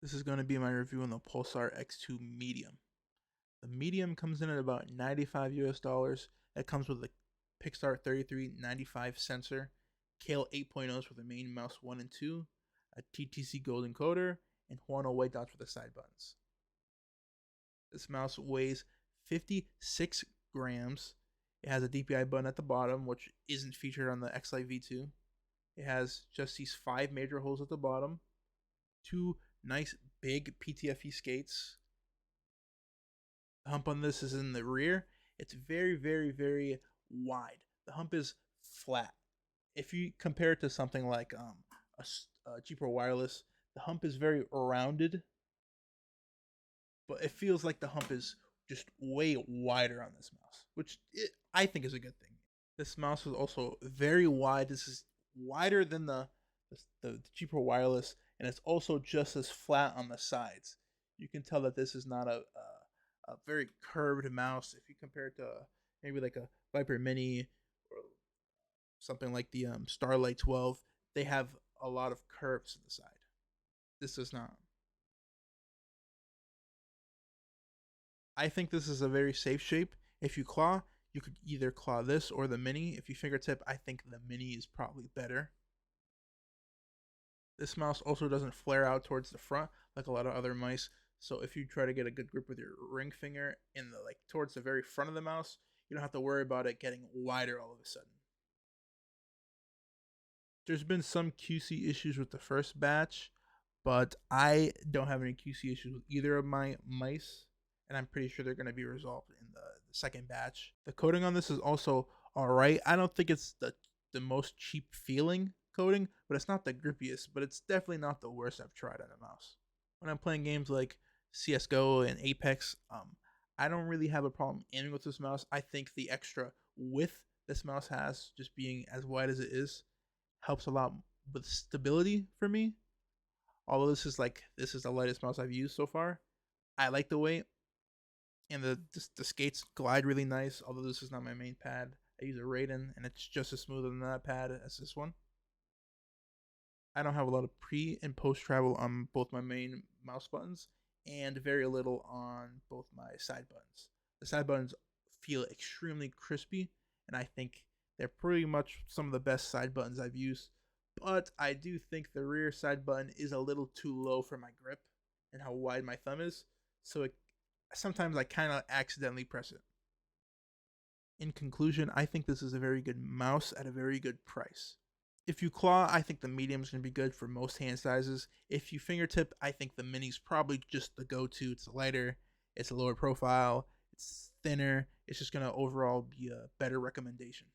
This is going to be my review on the Pulsar X2 Medium. The Medium comes in at about 95 US dollars. That comes with a Pixar 3395 sensor, Kale 8.0s for the main mouse 1 and 2, a TTC gold encoder, and Huano white dots for the side buttons. This mouse weighs 56 grams. It has a DPI button at the bottom, which isn't featured on the X-Lite V2. It has just these 5 major holes at the bottom, 2 nice big PTFE skates. The hump on this is in the rear. It's very, very, very wide. The hump is flat. If you compare it to something like a cheaper wireless, the hump is very rounded, but it feels like the hump is just way wider on this mouse, which I think is a good thing. This mouse is also very wide. This is wider than the cheaper wireless, and it's also just as flat on the sides. You can tell that this is not a very curved mouse if you compare it to maybe like a Viper Mini or something like the Starlight 12. They have a lot of curves to the side. This does not. I think this is a very safe shape. If you claw, you could either claw this or the Mini. If you fingertip, I think the Mini is probably better. This mouse also doesn't flare out towards the front like a lot of other mice. So if you try to get a good grip with your ring finger in the towards the very front of the mouse, you don't have to worry about it getting wider all of a sudden. There's been some QC issues with the first batch, but I don't have any QC issues with either of my mice, and I'm pretty sure they're going to be resolved in the second batch. The coating on this is also alright. I don't think it's the most cheap feeling coating, but it's not the grippiest, but it's definitely not the worst I've tried on a mouse. When I'm playing games like CSGO and Apex, I don't really have a problem aiming with this mouse. I think the extra width this mouse has, just being as wide as it is, helps a lot with stability for me. Although this is the lightest mouse I've used so far. I like the weight, and the skates glide really nice. Although this is not my main pad, I use a Raiden, and it's just as smooth on that pad as this one. I don't have a lot of pre and post travel on both my main mouse buttons, and very little on both my side buttons. The side buttons feel extremely crispy, and I think they're pretty much some of the best side buttons I've used. But I do think the rear side button is a little too low for my grip and how wide my thumb is, so sometimes I kind of accidentally press it. In conclusion, I think this is a very good mouse at a very good price. If you claw, I think the medium is going to be good for most hand sizes. If you fingertip, I think the mini's probably just the go-to. It's lighter, it's a lower profile, it's thinner. It's just going to overall be a better recommendation.